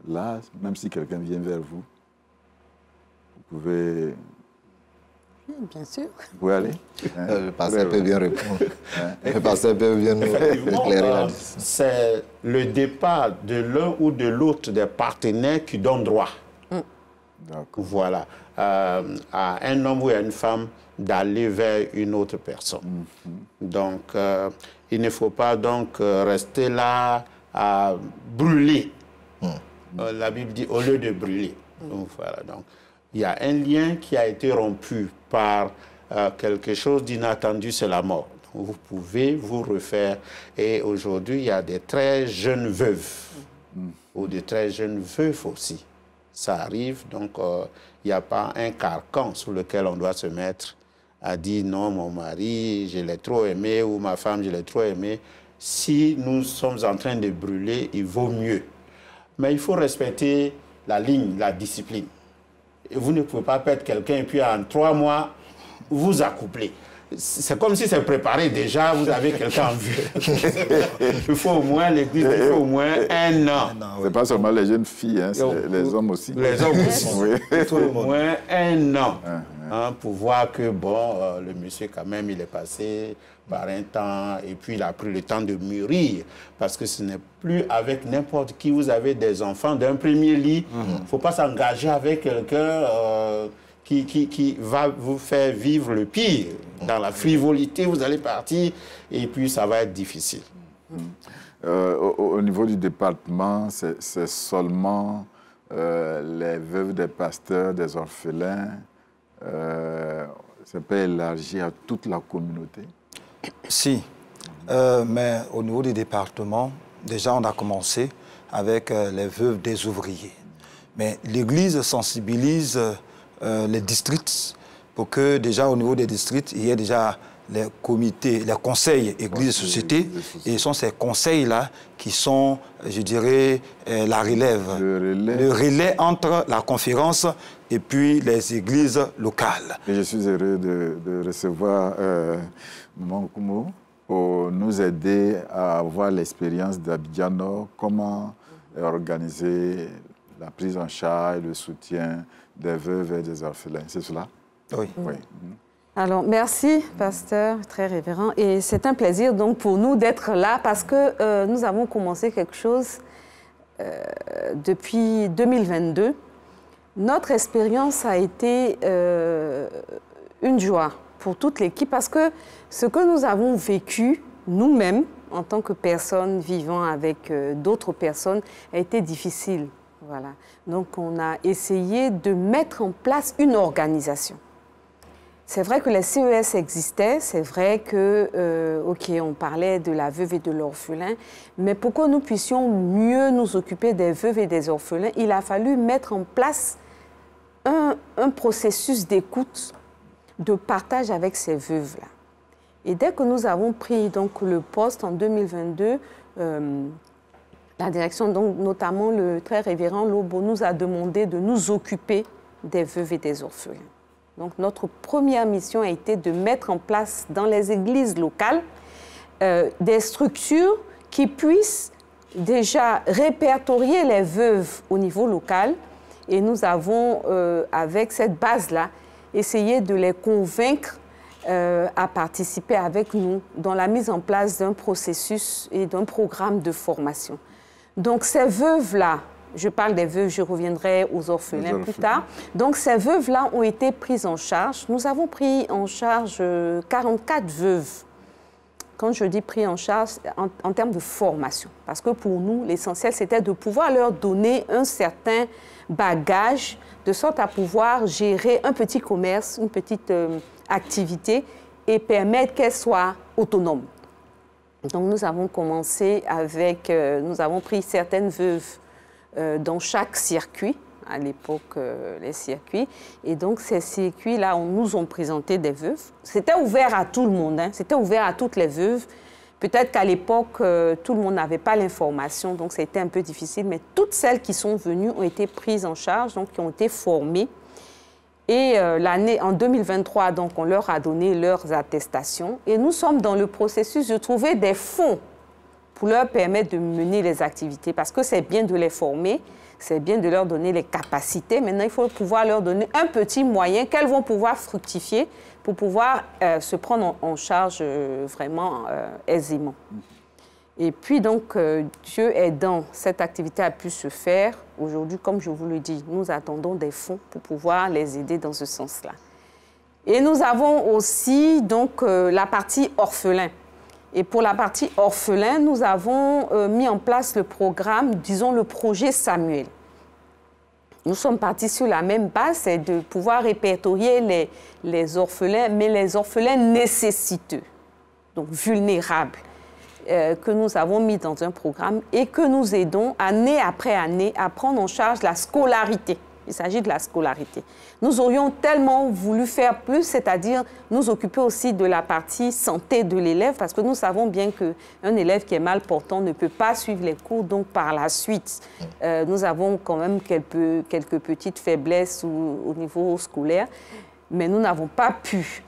là, même si quelqu'un vient vers vous? Vous pouvez... Oui, bien sûr. Vous pouvez aller? Le pasteur peut bien répondre. Le pasteur peut bien nous éclairer. C'est le départ de l'un ou de l'autre des partenaires qui donne droit. Voilà. À un homme ou à une femme d'aller vers une autre personne. Donc, il ne faut pas donc rester là à brûler. La Bible dit au lieu de brûler. Donc, voilà. Donc, il y a un lien qui a été rompu par quelque chose d'inattendu, c'est la mort. Donc, vous pouvez vous refaire. Et aujourd'hui, il y a des très jeunes veuves ou des très jeunes veufs aussi. Ça arrive, donc il n'y a pas un carcan sur lequel on doit se mettre à dire non, mon mari, je l'ai trop aimé, ou ma femme, je l'ai trop aimé. Si nous sommes en train de brûler, il vaut mieux. Mais il faut respecter la ligne, la discipline. Et vous ne pouvez pas perdre quelqu'un et puis en 3 mois, vous accoupler. c'est comme si c'est préparé déjà, vous avez quelqu'un en vue. Il faut au moins, l'église, il faut au moins 1 an. C'est pas seulement les jeunes filles, hein, c'est les hommes aussi. Les hommes aussi. Oui. Il faut au moins 1 an pour voir que, bon, le monsieur, quand même, il est passé par un temps et puis il a pris le temps de mûrir. Parce que ce n'est plus avec n'importe qui. Vous avez des enfants d'un premier lit. Il ne faut pas s'engager avec quelqu'un qui va vous faire vivre le pire. Dans la frivolité, vous allez partir et puis ça va être difficile. Au niveau du département, c'est seulement les veuves des pasteurs, des orphelins. Ça peut élargir à toute la communauté? Si, mais au niveau du département, déjà on a commencé avec les veuves des ouvriers. Mais l'Église sensibilise les districts pour que déjà au niveau des districts, il y ait déjà les comités, les conseils Église et société. Et ce sont ces conseils-là qui sont, je dirais, la relève. Le relais entre la conférence et puis les églises locales. Et je suis heureux de recevoir Maman Kumo pour nous aider à avoir l'expérience d'Abidjan Nord, comment organiser la prise en charge, le soutien des veuves et des orphelins. C'est cela? Oui. Oui. Alors, merci, pasteur, très révérend. Et c'est un plaisir donc pour nous d'être là parce que nous avons commencé quelque chose depuis 2022. Notre expérience a été une joie pour toute l'équipe parce que ce que nous avons vécu nous-mêmes en tant que personnes vivant avec d'autres personnes a été difficile. Voilà. Donc, on a essayé de mettre en place une organisation. C'est vrai que les CES existaient, c'est vrai que, OK, on parlait de la veuve et de l'orphelin, mais pour que nous puissions mieux nous occuper des veuves et des orphelins, il a fallu mettre en place un processus d'écoute, de partage avec ces veuves-là. Et dès que nous avons pris donc, le poste en 2022, la direction, donc, notamment le très révérend Lobo, nous a demandé de nous occuper des veuves et des orphelins. Donc, notre première mission a été de mettre en place dans les églises locales des structures qui puissent déjà répertorier les veuves au niveau local. Et nous avons, avec cette base-là, essayé de les convaincre à participer avec nous dans la mise en place d'un processus et d'un programme de formation. Donc, ces veuves-là, je parle des veuves, je reviendrai aux orphelins plus tard. Donc, ces veuves-là ont été prises en charge. Nous avons pris en charge 44 veuves. Quand je dis pris en charge, en termes de formation. Parce que pour nous, l'essentiel, c'était de pouvoir leur donner un certain bagage, de sorte à pouvoir gérer un petit commerce, une petite activité et permettre qu'elles soient autonomes. Donc, nous avons commencé avec, nous avons pris certaines veuves dans chaque circuit, à l'époque, les circuits. Et donc, ces circuits-là, nous ont présenté des veuves. C'était ouvert à tout le monde, hein. C'était ouvert à toutes les veuves. Peut-être qu'à l'époque, tout le monde n'avait pas l'information, donc c'était un peu difficile. Mais toutes celles qui sont venues ont été prises en charge, donc qui ont été formées. Et en 2023, donc, on leur a donné leurs attestations. Et nous sommes dans le processus de trouver des fonds pour leur permettre de mener les activités. Parce que c'est bien de les former, c'est bien de leur donner les capacités. Maintenant, il faut pouvoir leur donner un petit moyen qu'elles vont pouvoir fructifier pour pouvoir se prendre en charge vraiment aisément. Et puis, donc, Dieu aidant, cette activité a pu se faire. Aujourd'hui, comme je vous le dis, nous attendons des fonds pour pouvoir les aider dans ce sens-là. Et nous avons aussi, donc, la partie orphelin. Et pour la partie orphelin, nous avons mis en place le programme, disons le projet Samuel. Nous sommes partis sur la même base, c'est de pouvoir répertorier les orphelins, mais les orphelins nécessiteux, donc vulnérables, que nous avons mis dans un programme et que nous aidons année après année à prendre en charge la scolarité. Il s'agit de la scolarité. Nous aurions tellement voulu faire plus, c'est-à-dire nous occuper aussi de la partie santé de l'élève, parce que nous savons bien qu'un élève qui est mal portant ne peut pas suivre les cours, donc par la suite, nous avons quand même quelques petites faiblesses au niveau scolaire. Mais nous n'avons pas pu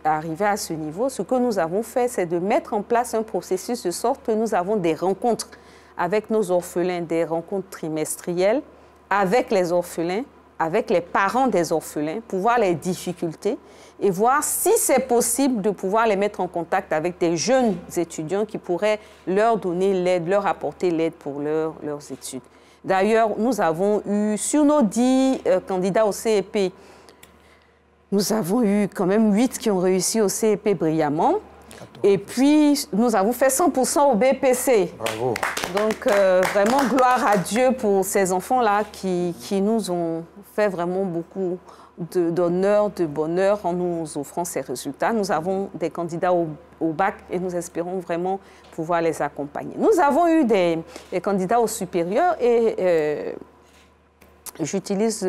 arriver à ce niveau. Ce que nous avons fait, c'est de mettre en place un processus de sorte que nous avons des rencontres avec nos orphelins, des rencontres trimestrielles, avec les orphelins, avec les parents des orphelins, pour voir les difficultés et voir si c'est possible de pouvoir les mettre en contact avec des jeunes étudiants qui pourraient leur donner l'aide, leur apporter l'aide pour leurs études. D'ailleurs, nous avons eu, sur nos 10 candidats au CEP, nous avons eu quand même 8 qui ont réussi au CEP brillamment. Et puis, nous avons fait 100% au BPC. Bravo. Donc, vraiment, gloire à Dieu pour ces enfants-là qui nous ont fait vraiment beaucoup d'honneur, de bonheur en nous offrant ces résultats. Nous avons des candidats au bac et nous espérons vraiment pouvoir les accompagner. Nous avons eu des candidats au supérieur et j'utilise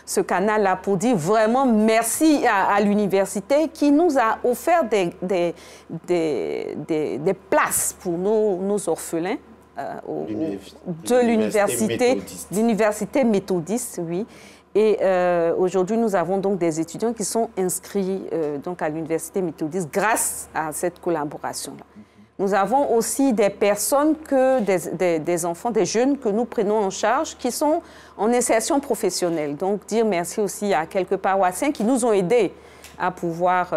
ce canal-là pour dire vraiment merci à l'université qui nous a offert des places pour nos orphelins de l'université méthodiste, oui. Et aujourd'hui, nous avons donc des étudiants qui sont inscrits donc à l'université méthodiste grâce à cette collaboration-là. Nous avons aussi des personnes, des enfants, des jeunes que nous prenons en charge qui sont en insertion professionnelle. Donc, dire merci aussi à quelques paroissiens qui nous ont aidés à pouvoir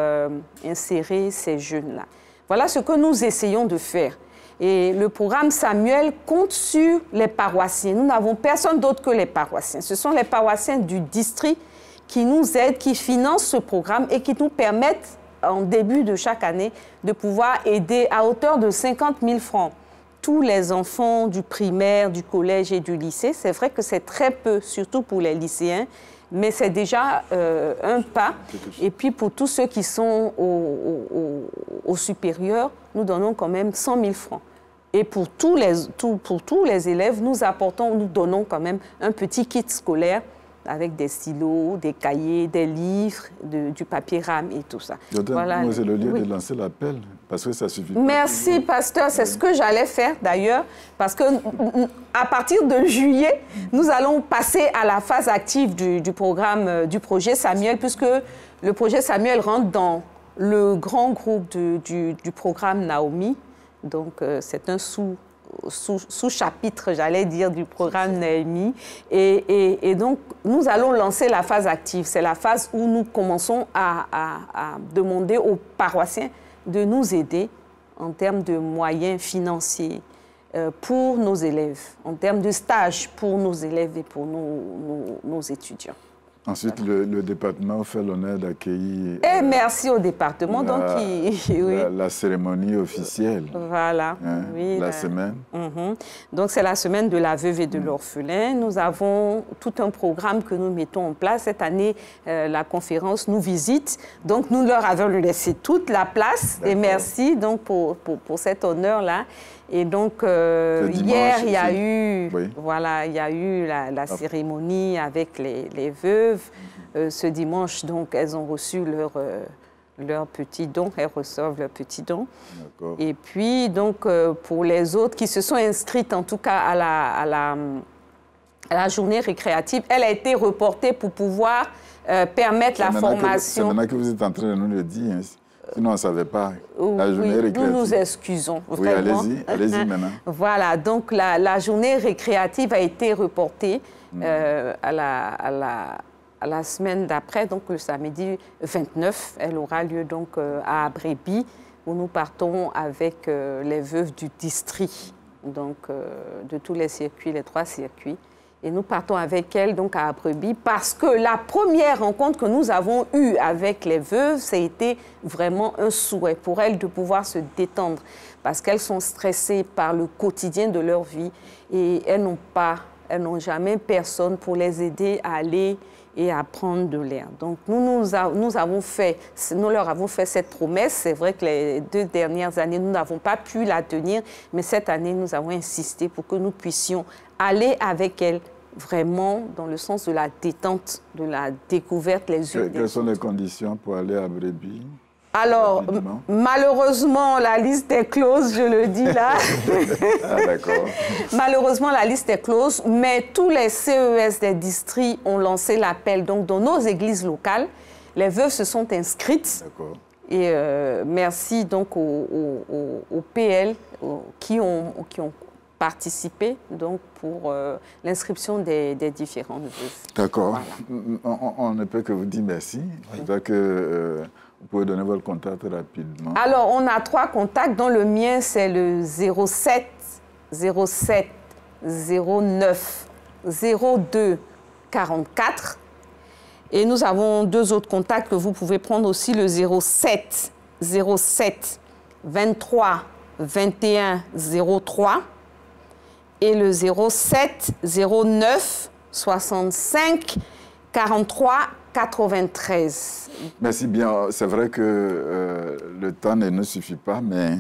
insérer ces jeunes-là. Voilà ce que nous essayons de faire. Et le programme Samuel compte sur les paroissiens. Nous n'avons personne d'autre que les paroissiens. Ce sont les paroissiens du district qui nous aident, qui financent ce programme et qui nous permettent, en début de chaque année, de pouvoir aider à hauteur de 50 000 francs tous les enfants du primaire, du collège et du lycée. C'est vrai que c'est très peu, surtout pour les lycéens, mais c'est déjà un pas. Et puis pour tous ceux qui sont au supérieur, nous donnons quand même 100 000 francs. Et pour tous les élèves, nous donnons quand même un petit kit scolaire avec des stylos, des cahiers, des livres, du papier rame et tout ça. Voilà. C'est le lieu de lancer l'appel, parce que ça suffit. Merci, pasteur. C'est ce que j'allais faire, d'ailleurs, parce que à partir de juillet, nous allons passer à la phase active du programme, du projet Samuel, puisque le projet Samuel rentre dans le grand groupe du programme Naomi. Donc, c'est un sous-chapitre, j'allais dire, du programme Naomi. Et donc, nous allons lancer la phase active. C'est la phase où nous commençons à demander aux paroissiens de nous aider en termes de moyens financiers pour nos élèves, en termes de stages pour nos élèves et pour nos étudiants. Ensuite, le département fait l'honneur d'accueillir... Et merci au département. La cérémonie officielle. Voilà. Hein, oui, la semaine. Donc, c'est la semaine de la veuve et de l'orphelin. Nous avons tout un programme que nous mettons en place. Cette année, la conférence nous visite. Donc, nous leur avons laissé toute la place. Et merci donc, pour cet honneur-là. Et donc, hier, il y a eu, voilà, il y a eu la cérémonie avec les veuves. Ce dimanche, donc, elles ont reçu leur petit don. Elles reçoivent leur petit don. Et puis, donc, pour les autres qui se sont inscrites, en tout cas, à la journée récréative, elle a été reportée pour pouvoir permettre la formation. C'est maintenant que vous êtes en train de nous le dire. Sinon, on ne savait pas. La journée récréative. Nous nous excusons. Oui, allez-y maintenant. Voilà, donc la journée récréative a été reportée à la semaine d'après, donc le samedi 29. Elle aura lieu donc à Abrébi, où nous partons avec les veuves du district, donc de tous les circuits, les 3 circuits. Et nous partons avec elles donc à Abrébi parce que la première rencontre que nous avons eue avec les veuves, ça a été vraiment un souhait pour elles de pouvoir se détendre parce qu'elles sont stressées par le quotidien de leur vie et elles n'ont jamais personne pour les aider à aller et à prendre de l'air. Donc nous leur avons fait cette promesse. C'est vrai que les 2 dernières années, nous n'avons pas pu la tenir, mais cette année, nous avons insisté pour que nous puissions aller avec elles vraiment dans le sens de la détente, de la découverte les unes. Quelles sont les conditions pour aller à Abrébi? Alors, malheureusement, la liste est close, je le dis là. Ah, d'accord. Malheureusement, la liste est close, mais tous les CES des districts ont lancé l'appel. Donc, dans nos églises locales, les veuves se sont inscrites. D'accord. Et merci donc aux PL qui ont participé donc, pour l'inscription des différentes veuves. D'accord. Voilà. On ne peut que vous dire merci. Oui. C'est que vous pouvez donner votre contact rapidement. Alors, on a 3 contacts, dont le mien, c'est le 07 07 09 02 44. Et nous avons 2 autres contacts que vous pouvez prendre aussi, le 07 07 23 21 03 et le 07 09 65 43 93. Merci bien. C'est vrai que le temps ne nous suffit pas, mais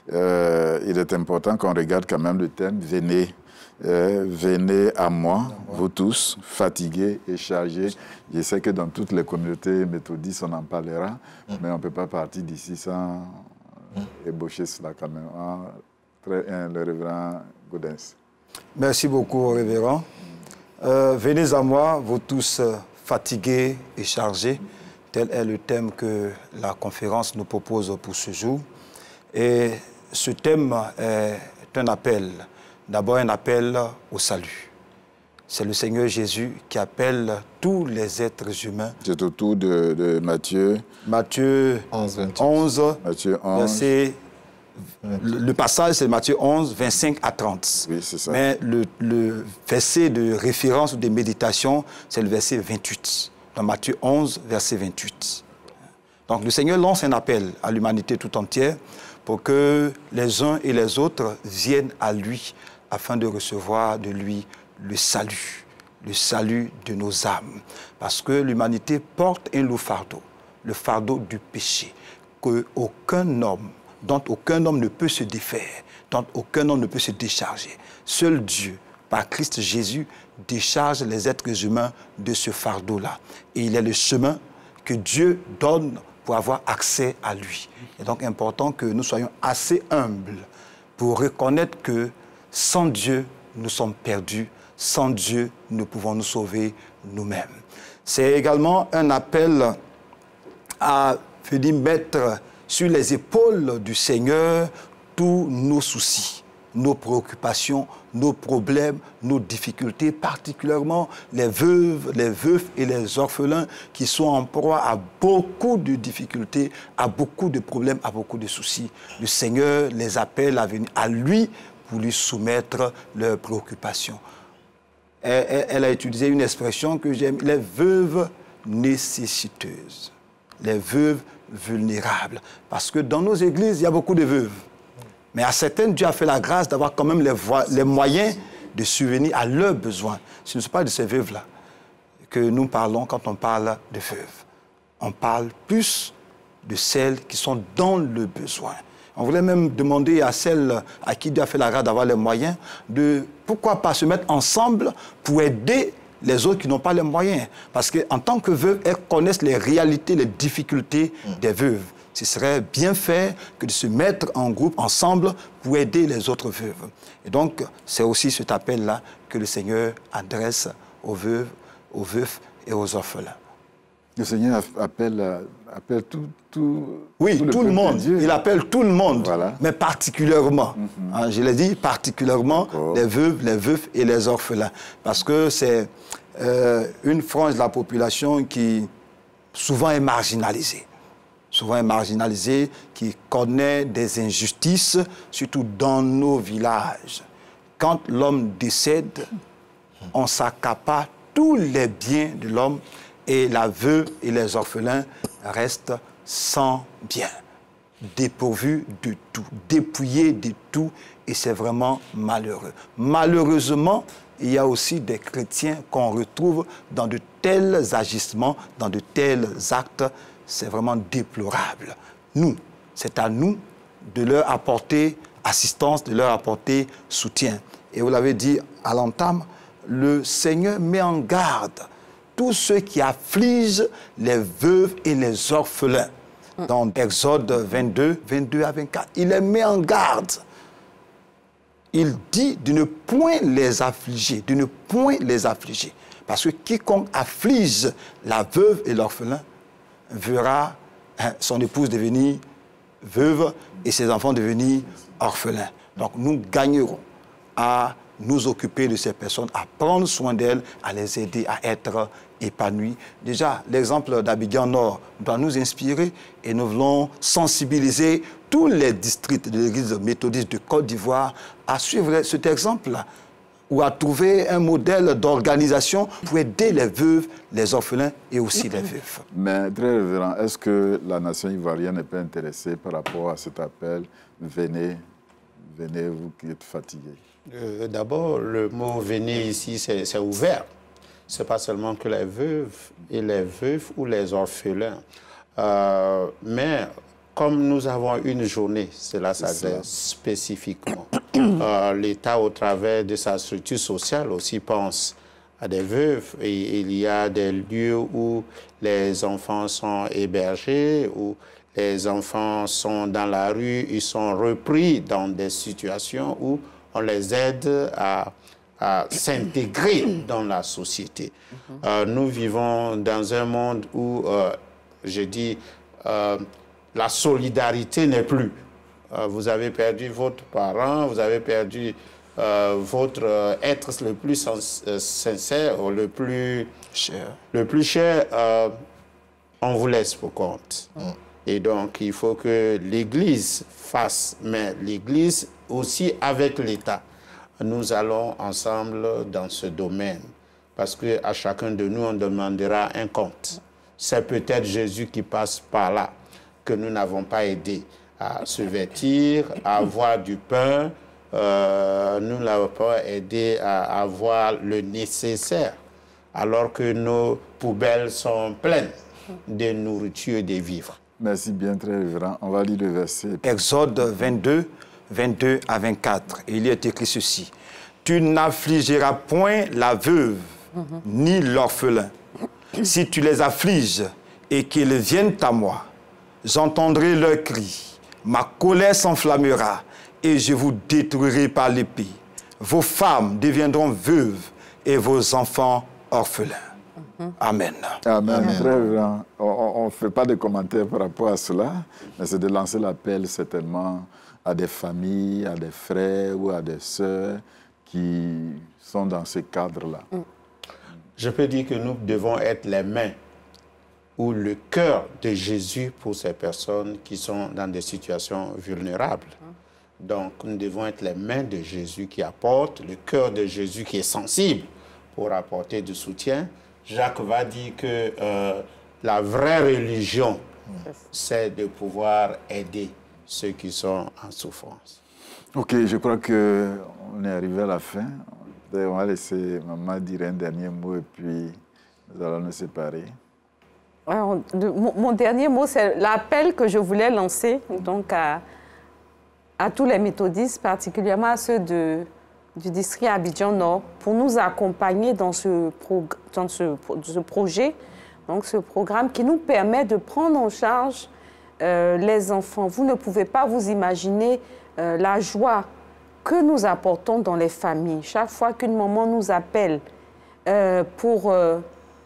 il est important qu'on regarde quand même le thème. Venez. Venez à moi, vous tous, fatigués et chargés. Je sais que dans toutes les communautés méthodistes, on en parlera, mais on ne peut pas partir d'ici sans ébaucher cela quand même. Très bien, le révérend Gaudens. Merci beaucoup, révérend. Venez à moi, vous tous fatigués et chargés. Tel est le thème que la conférence nous propose pour ce jour. Et ce thème est un appel. D'abord, un appel au salut. C'est le Seigneur Jésus qui appelle tous les êtres humains. C'est autour de Matthieu. Matthieu 11, Matthieu 11. Verset, le passage, c'est Matthieu 11, 25 à 30. Oui, c'est ça. Mais le verset de référence ou de méditation, c'est le verset 28. Dans Matthieu 11, verset 28. Donc, le Seigneur lance un appel à l'humanité tout entière pour que les uns et les autres viennent à lui afin de recevoir de lui le salut de nos âmes. Parce que l'humanité porte un lourd fardeau, le fardeau du péché, dont aucun homme ne peut se défaire, dont aucun homme ne peut se décharger. Seul Dieu, par Christ Jésus, décharge les êtres humains de ce fardeau-là. Et il est le chemin que Dieu donne pour avoir accès à lui. Il est donc important que nous soyons assez humbles pour reconnaître que sans Dieu, nous sommes perdus. Sans Dieu, nous pouvons nous sauver nous-mêmes. C'est également un appel à venir mettre sur les épaules du Seigneur tous nos soucis, nos préoccupations, nos problèmes, nos difficultés, particulièrement les veufs et les orphelins qui sont en proie à beaucoup de difficultés, à beaucoup de problèmes, à beaucoup de soucis. Le Seigneur les appelle à venir à lui pour lui soumettre leurs préoccupations. Elle a utilisé une expression que j'aime, les veuves nécessiteuses, les veuves vulnérables. Parce que dans nos églises, il y a beaucoup de veuves. Mais à certaines, Dieu a fait la grâce d'avoir quand même les moyens de subvenir à leurs besoins. Ce ne sont pas de ces veuves-là que nous parlons quand on parle de veuves. On parle plus de celles qui sont dans le besoin. On voulait même demander à celles à qui Dieu a fait la grâce d'avoir les moyens de, pourquoi pas se mettre ensemble pour aider les autres qui n'ont pas les moyens. Parce qu'en tant que veuves, elles connaissent les réalités, les difficultés des veuves. Ce serait bien fait que de se mettre en groupe, ensemble, pour aider les autres veuves. Et donc, c'est aussi cet appel-là que le Seigneur adresse aux veuves, aux veufs et aux orphelins. Le Seigneur appelle tout le monde. Il appelle tout le monde, voilà. Mais particulièrement, je l'ai dit, particulièrement les veuves, les veufs et les orphelins. Parce que c'est une frange de la population qui souvent est marginalisée. Qui connaît des injustices, surtout dans nos villages. Quand l'homme décède, on s'accapare tous les biens de l'homme et la veuve et les orphelins restent sans bien, dépourvus de tout, dépouillés de tout, et c'est vraiment malheureux. Malheureusement, il y a aussi des chrétiens qu'on retrouve dans de tels agissements, dans de tels actes. C'est vraiment déplorable. C'est à nous de leur apporter assistance, de leur apporter soutien. Et vous l'avez dit à l'entame, le Seigneur met en garde tous ceux qui affligent les veuves et les orphelins. Dans Exode 22 à 24, il les met en garde. Il dit de ne point les affliger, Parce que quiconque afflige la veuve et l'orphelin verra son épouse devenir veuve et ses enfants devenir orphelins. Donc nous gagnerons à nous occuper de ces personnes, à prendre soin d'elles, à les aider à être épanouies. Déjà, l'exemple d'Abidjan Nord doit nous inspirer et nous voulons sensibiliser tous les districts de l'Église méthodiste de Côte d'Ivoire à suivre cet exemple-là, ou à trouver un modèle d'organisation pour aider les veuves, les orphelins et aussi les veuves. Mais très révérend, est-ce que la nation ivoirienne n'est pas intéressée par rapport à cet appel? Venez, venez, vous qui êtes fatigués. D'abord, le mot « venez » ici, c'est ouvert. Ce n'est pas seulement que les veuves et les veuves ou les orphelins. Mais comme nous avons une journée, cela s'adresse spécifiquement. L'État, au travers de sa structure sociale, aussi pense à des veuves. Et il y a des lieux où les enfants sont hébergés, où les enfants sont dans la rue, ils sont repris dans des situations où on les aide à s'intégrer dans la société. Nous vivons dans un monde où, je dis, la solidarité n'est plus. Vous avez perdu votre parent, vous avez perdu votre être le plus sincère, le plus cher, on vous laisse pour compte. Et donc, il faut que l'Église fasse, mais l'Église aussi avec l'État. Nous allons ensemble dans ce domaine, parce qu'à chacun de nous, on demandera un compte. C'est peut-être Jésus qui passe par là, que nous n'avons pas aidé à se vêtir, à avoir du pain. Nous n'avons pas aidé à avoir le nécessaire, alors que nos poubelles sont pleines de nourriture et de vivres. Merci bien, très révérend. On va lire le verset. Exode 22, 22 à 24. Il y est écrit ceci. « Tu n'affligeras point la veuve, ni l'orphelin. Si tu les affliges et qu'ils viennent à moi, j'entendrai leurs cris. Ma colère s'enflammera et je vous détruirai par l'épée. Vos femmes deviendront veuves et vos enfants orphelins. » Amen. Amen. Très bien. On ne fait pas de commentaires par rapport à cela, mais c'est de lancer l'appel certainement à des familles, à des frères ou à des sœurs qui sont dans ce cadre-là. Je peux dire que nous devons être les mains ou le cœur de Jésus pour ces personnes qui sont dans des situations vulnérables. Donc, nous devons être les mains de Jésus qui apportent, le cœur de Jésus qui est sensible pour apporter du soutien. Jacques va dire que la vraie religion, c'est de pouvoir aider ceux qui sont en souffrance. Ok, je crois qu'on est arrivé à la fin. On va laisser maman dire un dernier mot et puis nous allons nous séparer. Alors, mon dernier mot, c'est l'appel que je voulais lancer donc à tous les méthodistes, particulièrement à ceux du district Abidjan Nord, pour nous accompagner dans ce projet, donc ce programme qui nous permet de prendre en charge les enfants. Vous ne pouvez pas vous imaginer la joie que nous apportons dans les familles. Chaque fois qu'une maman nous appelle pour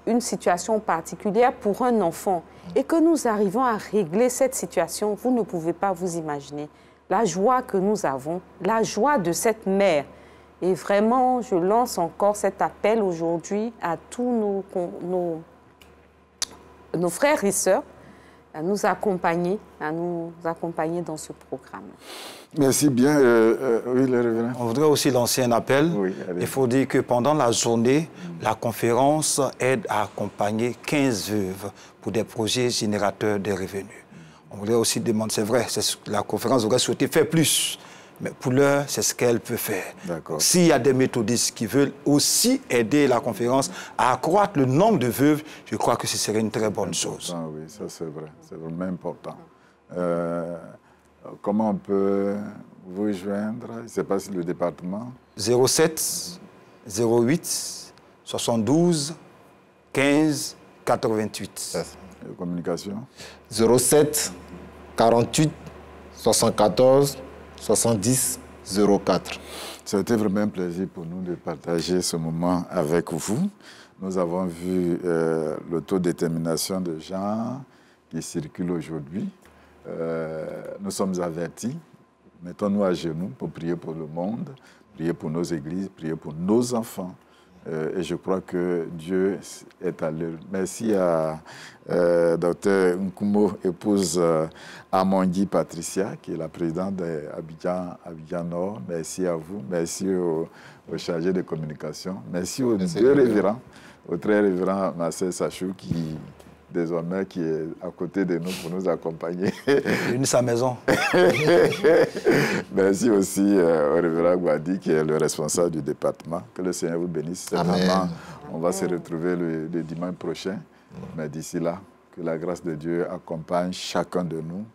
une situation particulière, pour un enfant, et que nous arrivons à régler cette situation, vous ne pouvez pas vous imaginer la joie que nous avons, la joie de cette mère. Et vraiment, je lance encore cet appel aujourd'hui à tous nos frères et sœurs à nous accompagner dans ce programme. Merci bien. Oui, le révérend. On voudrait aussi lancer un appel. Oui, il faut dire que pendant la journée, la conférence aide à accompagner 15 veuves pour des projets générateurs de revenus. On voudrait aussi demander, c'est vrai, la conférence aurait souhaité faire plus. Mais pour l'heure, c'est ce qu'elle peut faire. S'il y a des méthodistes qui veulent aussi aider la conférence à accroître le nombre de veuves, je crois que ce serait une très bonne chose. Oui, ça c'est vrai. C'est vraiment important. Comment on peut vous joindre? Je ne sais pas si le département. 07 08 72 15 88. Communication. 07 48 74 70 04. C'était vraiment un plaisir pour nous de partager ce moment avec vous. Nous avons vu l'autodétermination de Jean qui circulent aujourd'hui. Nous sommes avertis. Mettons-nous à genoux pour prier pour le monde, prier pour nos églises, prier pour nos enfants. Et je crois que Dieu est à l'heure. Merci à Dr Nkumo, épouse Amangui Patricia, qui est la présidente d'Abidjan Nord. Merci à vous. Merci aux chargés de communication. Merci aux deux révérends, au très révérend Marcel Sachou, qui désormais qui est à côté de nous pour nous accompagner. Une sa maison. Merci aussi au révérend Guadi, qui est le responsable du département. Que le Seigneur vous bénisse. Certainement, on va se retrouver le dimanche prochain. Mais d'ici là, que la grâce de Dieu accompagne chacun de nous.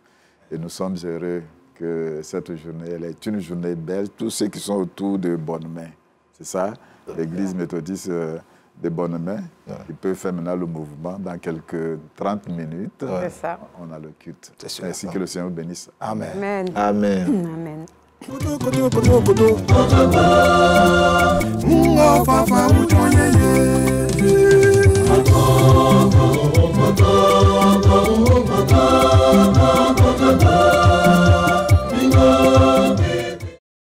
Et nous sommes heureux que cette journée, elle est une journée belle. Tous ceux qui sont autour de bonnes mains. C'est ça, l'Église méthodiste de bonnes mains. Ils peuvent faire maintenant le mouvement dans quelques 30 minutes. C'est ça. On a le culte. Ainsi que le Seigneur vous bénisse. Amen. Amen. Amen. Amen.